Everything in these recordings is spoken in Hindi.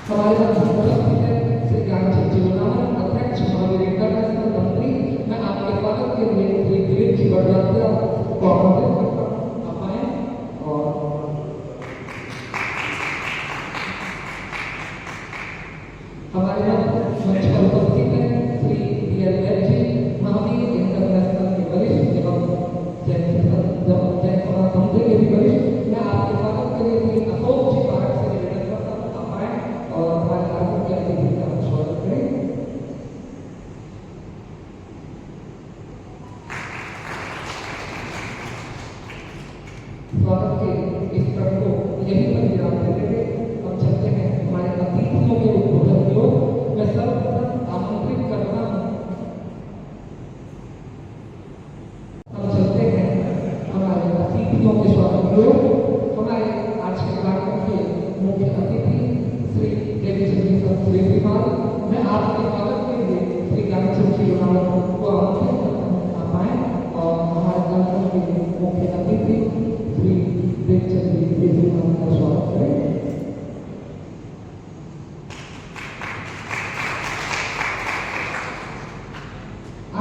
हमारे साथ उपस्थित है श्री ज्ञानचंद जीवनानंद, अध्यक्ष महावीर इंटरनेशनल कंपनी। मैं आपके स्वागत के लिए श्री दिलीप जी बड़जात्या को आमंत्रित करता हूँ, आप आए। और हमारे साथ मंच पर उपस्थित है श्री DL वैद जी, महावीर इंटरनेशनल के वरिष्ठ एवं जैन समाज के भी वरिष्ठ। मैं आपके स्वागत के लिए श्री अशोक जी पारक से निवेदन करता हूँ, आप आए और हमारे कार्यक्रम के अतिथि का स्वागत करें। स्वागत के इस क्रम को यही पर विराम देते हुए हम चलते हैं हमारे अतिथियों के उद्बोधन की ओर। मैं सर्वप्रथम आमंत्रित करता हूँ, हम चलते हैं हमारे अतिथियों के स्वागत की ओर। हमारे आज के कार्यक्रम के मुख्य अतिथि श्री देवीचंद श्रीमाल। मैं आपके स्वागत के लिए श्री ज्ञानचंद जीवनानंद को आमंत्रित करता हूँ, आप आए और हमारे कार्यक्रम के मुख्य अतिथि श्री देवीचंद श्रीमाल का स्वागत करें।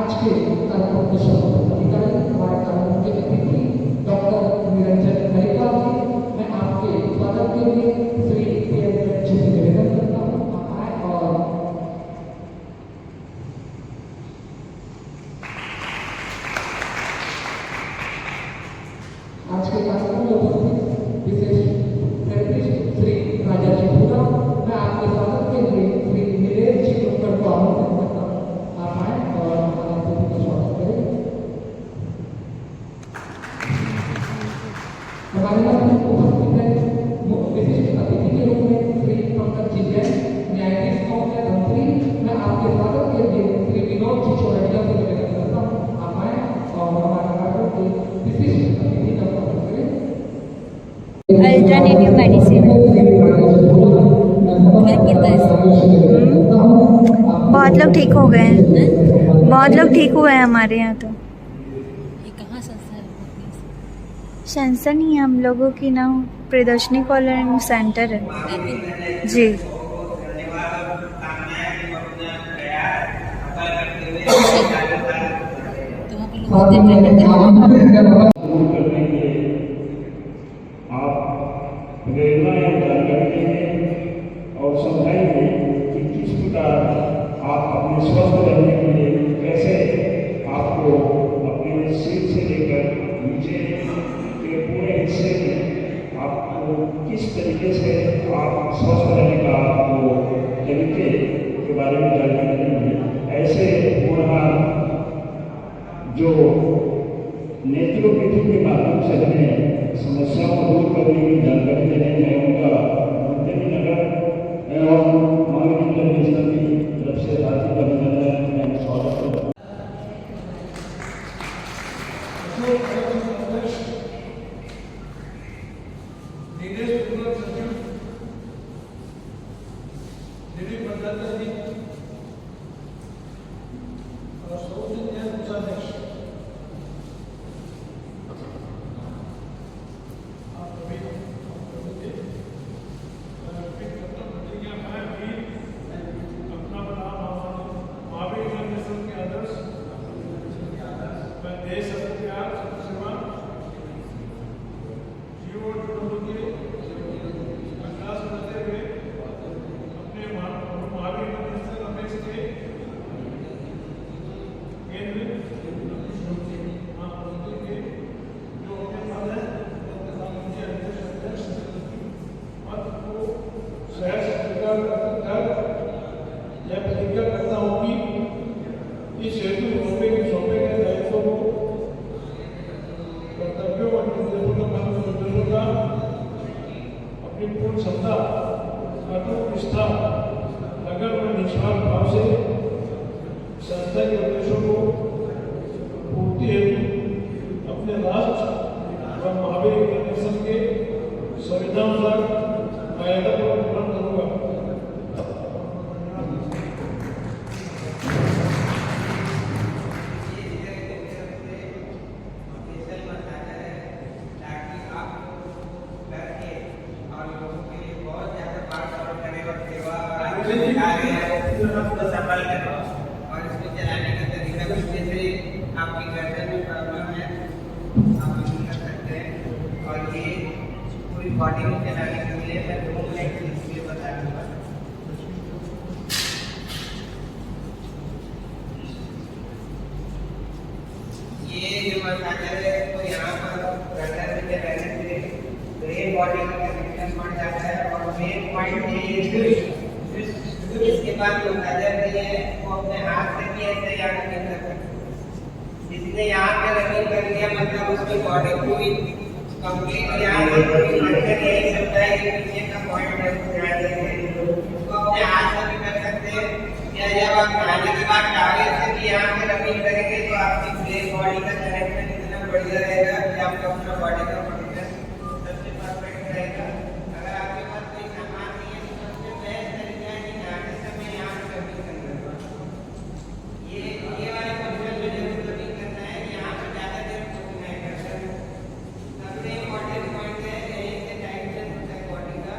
आज के कार्यक्रम के सफल अधिकारी हमारे कार्यक्रम के अतिथि डॉक्टर निरंजन हरिपाल जी। मैं आपके स्वागत के लिए श्री DL वैद जी से निवेदन करता हूँ, आप आए। और आज के कार्यक्रम में उपस्थित विशेष थेरेपिस्ट श्री राजा जी पूरा। मैं आपके स्वागत के लिए श्री नीलेश जी कुलकर को आमंत्रित करता हूँ, आप आए और हमारे अतिथि का स्वागत करें। हमारे साथ उपस्थित है विशिष्ट अतिथि के रूप में श्री पंकज जी जैन, न्यायाधीश महोदय धमतरी। मैं आपके स्वागत के लिए श्री विनोद जी चौरटिया से निवेदन करता हूँ, आप आए और हमारे कार्यक्रम के विशिष्ट अतिथि का स्वागत करें। अल्टरनेटिव मेडिसिन बहुत लोग ठीक हो गए हैं, बहुत लोग ठीक हुए हैं हमारे यहाँ। तो ये कहाँ संस्था है? संस्था नहीं है, हम लोगों की ना प्रदर्शनी कॉलोनी सेंटर है जी। तो वहाँ पे लोग होते हैं। आप प्रेरणा एवं जानकारी देंगे और समझाएंगे कि किस प्रकार आप अपने स्वस्थ रहने के लिए कैसे आपको अपने सिर से लेकर नीचे के पूरे हिस्से में आपको किस तरीके से आप स्वस्थ रहने का आपको तरीके के बारे में जानकारी देंगे। ऐसे पूरा जो नेचुरोपैथी के माध्यम से हमें समस्याओं को दूर करने की जानकारी देने में उनका मंत्री नगर एवं महावीर इंटरनेशनल की तरफ से हार्दिक अभिनंदन एवं स्वागत करता हूँ। कर्तव्यों और निर्देशों संस्था के उद्देश्यों को पूर्ति हेतु अपने राष्ट्र व महावीर कमीशन के संविधानुसार कायदा को पूर्ण करूंगा। सफल है और इसको चलाने का तरीका भी जैसे आपकी गर्दन में प्रॉब्लम है आप यूज कर सकते हैं और ये पूरी बॉडी में चलाने के लिए मैं 2 मिनट इसलिए बता दूंगा। ये जो मसाजर है तो यहाँ पर गर्दन में चलाने से ब्रेन बॉडी का कनेक्शन बढ़ जाता है और मेन पॉइंट ये इसके बाद जो मसाजर भी है वो अपने हाथ से भी ऐसे यहाँ कर सकते हैं। जिसने यहाँ पे रनिंग कर लिया मतलब उसकी बॉडी पूरी कंप्लीट यहाँ से पूरी मसाजर यही सकता है कि पीछे का पॉइंट है उसको अपने हाथ से भी कर सकते हैं या जब आप खाने के बाद टावल से भी यहाँ पे रनिंग करेंगे तो आपकी ब्रेन बॉडी का कनेक्शन इतना बढ़िया रहेगा कि आपका अपना बॉडी का कनेक्शन सबसे परफेक्ट रहेगा। अगर आपके पास कोई सामान नहीं है तो सबसे बेस्ट तरीका है कि जाते समय यहाँ पे रनिंग करना। ये वाले फंक्शन में जरूर रनिंग करना है, यहाँ पे ज़्यादा देर सोचना है करना। सबसे इम्पोर्टेंट पॉइंट है यही से डायरेक्शन होता है बॉडी का,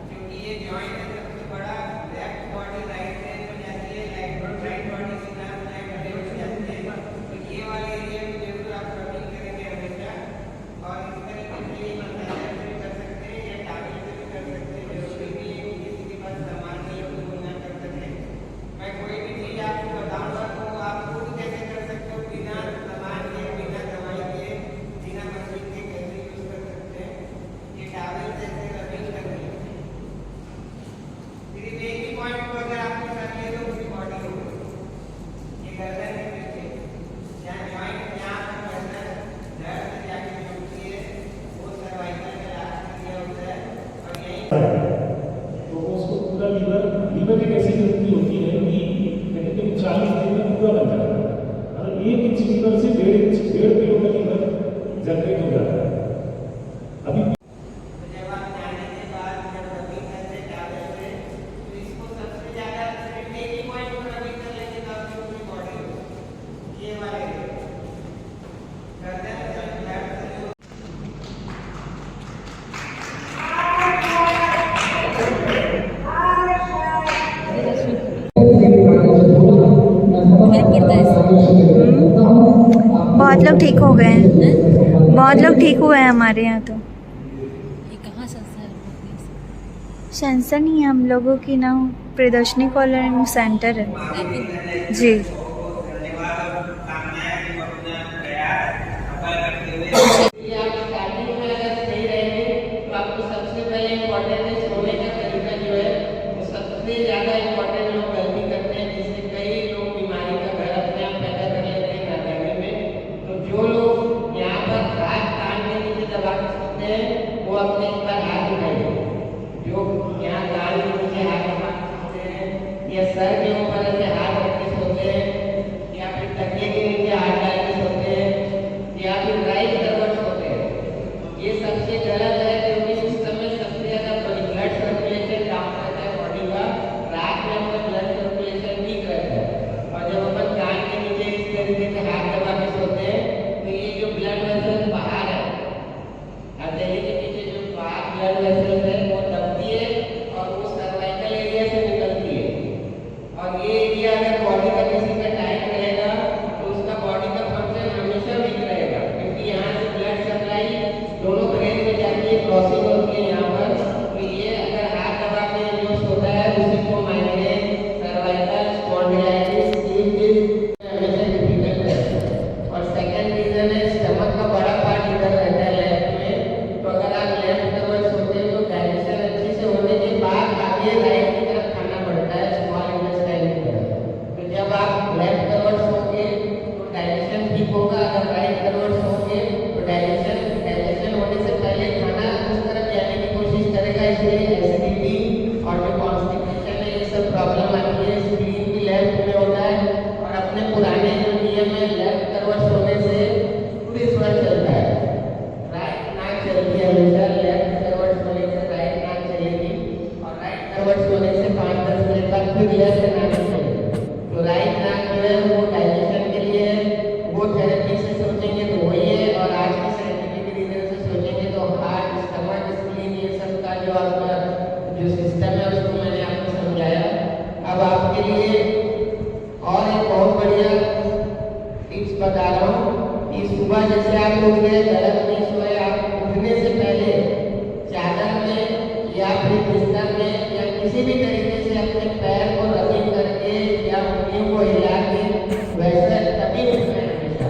क्योंकि ये जॉइंट है सबसे बड़ा। लेफ्ट बॉडी राइट साइड में जाती है, राइट बॉडी के साथ लेफ्ट हो जाती है। तो ये वाले एरिया में जरूर आप रनिंग करेंगे हमेशा। और इस तरीके से ये मसाजर से भी कर सकते हैं या टावल से भी कर सकते हैं। जरूरी नहीं है कि किसी के पास सामान नहीं हो तो वो ना कर सके। मैं कोई भी चीज़ आपको बताऊंगा तो आप खुद कैसे कर सकते हो, बिना सामान के, बिना दवाई के, बिना मशीन के कैसे यूज कर सकते हैं। ये टावल से ऐसे रनिंग करनी है। सिर्फ एक ही पॉइंट को अगर आपने कर लिया तो पूरी बॉडी हो गई। ये गर्दन के पीछे जहाँ जॉइंट यहाँ पर गर्दन धड़ से जाके जुड़ती है वो सर्वाइकल में लास्ट एरिया होता है और यही तो उसको पूरा लीवर एक ऐसी गलती होती है कि कहते हैं 40 दिन में पूरा बन जाता है। और 1 इंच लीवर से 1.5 किलो का लीवर जनरेट हो जाता है। अभी जब आप जाने के बाद जब रनिंग करते टावल से तो इसको सबसे ज़्यादा सिर्फ एक ही पॉइंट पर रनिंग कर लेंगे तो आपकी पूरी बॉडी हो। ये वाले गर्दन से धड़ से फर्क पड़ता है इससे? बहुत लोग ठीक हो गए हैं, बहुत लोग ठीक हुए हैं हमारे यहाँ तो। ये कहाँ संस्था है? संस्था नहीं है, हम लोगों की ना प्रदर्शनी कॉलोनी सेंटर है रायपुर। जी। ये आप स्टार्टिंग में अगर सही रहेंगे तो आपको सबसे पहले इम्पोर्टेंट है सोने का तरीका जो है वो सबसे ज़्यादा इम्पोर्टेंट लोग गलती करते हैं, जिससे कई लोग बीमारी का घर अपने आप पैदा कर लेते हैं नादानी में। तो जो लोग यहाँ पर हाथ कान के नीचे दबा के सोते हैं वो अपने एक बार हाथ उठाइए। जो यहाँ कान के नीचे हाथ दबा के सोते हैं या सर के ऊपर ऐसे हाथ रख के सोते हैं जो सिस्टम है उसको मैंने आपको समझाया। अब आपके लिए और एक बहुत बढ़िया टिप्स बता रहा हूँ कि सुबह जैसे आप उठ गए, गलत नहीं सोए, आप उठने से पहले चादर में या फिर बिस्तर में या किसी भी तरीके से अपने पैर को रबिंग करके या उंगलियों को हिला के वैसे तभी उठना है हमेशा,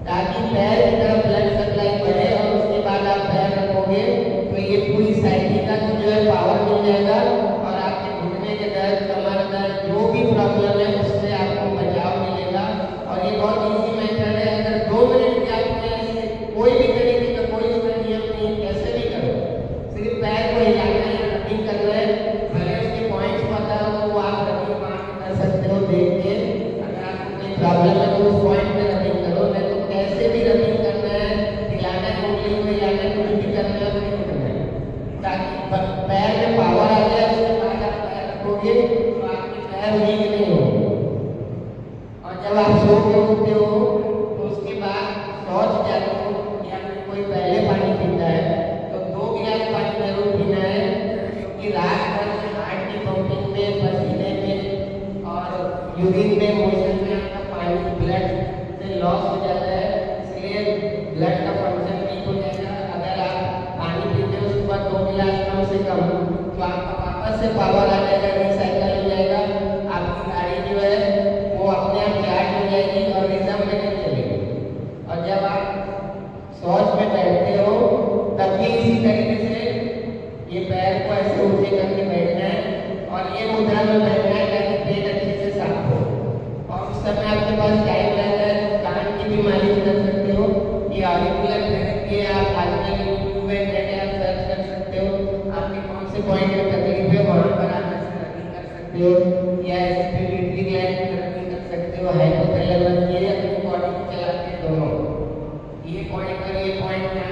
ताकि पैर की तरफ ब्लड सप्लाई बढ़े और उसके बाद आप पैर रखोगे तो ये पूरी साइकिल का जो है पावर मिल जाएगा और आपके घुटने के दर्द, कमर दर्द, जो भी प्रॉब्लम है उससे आपको बचाव मिलेगा। और ये बहुत ईजी मेथड है। अगर 2 मिनट के आपने कोई भी तरीके का कोई उसका नियम नहीं, कैसे भी करो, सिर्फ पैर को हिलाना है, रनिंग कर रहे हैं, भले उसके पॉइंट्स पता हो वो आप रनिंग कर सकते हो देख के। अगर आपको कोई प्रॉब्लम है तो उस पॉइंट पे रनिंग करो, नहीं तो कैसे भी रनिंग करना है, हिलाना है, उंगली को हिलाना है, कुछ भी करना है, नहीं करना है, ताकि पैर में पावर आ जाए। उसके बाद आप पैर रखोगे तो आपके पैर वीक नहीं होंगे। और जब आप सो के उठते हो तो उसके बाद शौच जाते हो या फिर कोई पहले पानी पीता है तो 2 गिलास पानी जरूर पीना है, क्योंकि रात भर में हार्ट की पंपिंग में, पसीने में और यूरिन में, मोशन में आपका पानी ब्लड से लॉस हो जाता है, इसलिए ब्लड का फंक्शन वीक हो जाएगा। अगर आप पानी पीते हो सुबह 2 गिलास कम से कम तो आपका वापस से पावर आ जाएगा, रिसाइकल हो जाएगा, आपकी गाड़ी जो है वो अपने आप चार्ज हो जाएगी और रिदम में नहीं चलेगी। और जब आप शौच में बैठते हो तब भी इसी तरीके से ये पैर को ऐसे ऊंचे करके बैठना है और ये मुद्रा में बैठना है ताकि पेट अच्छे से साफ हो। और उस समय आपके पास टाइम रहता है तो कान की भी मालिश कर सकते हो। ये ऑरिकुलर थेरेपी है, आप आजकल यूट्यूब में जाके आप सर्च कर सकते हो, आपके कौन से पॉइंट में तकलीफ है वहाँ पर आप ऐसे रनिंग कर सकते हो, या ऐसे पिट्यूटरी ग्लैंड की रनिंग कर सकते हो, हाइपोथैलेमस, ये अपनी बॉडी को चलाते हैं दोनों। ये पॉइंट पर ये पॉइंट में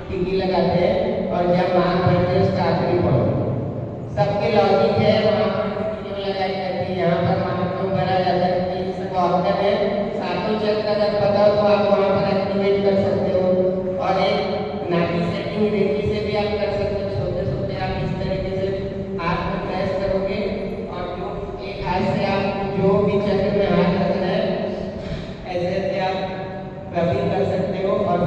टिकी लगाते हैं और जब मांग भरते हैं उसका आखिरी पॉइंट सबके लॉजिक है, वहाँ पर टिकी लगाई जाती है, यहाँ पर मांग क्यों भरा जाता है, ये सब ऑर्गन है, सातों चक्र अगर पता हो तो आप वहाँ पर एक्टिवेट कर सकते हो। और एक नाभि सेटिंग रेखी से भी आप कर सकते हो, सोते सोते आप इस तरीके से हाथ में प्रेस करोगे और जो एक हाथ से आप जो भी चक्र में हाथ रखना है ऐसे ऐसे आप रबिंग कर सकते हो और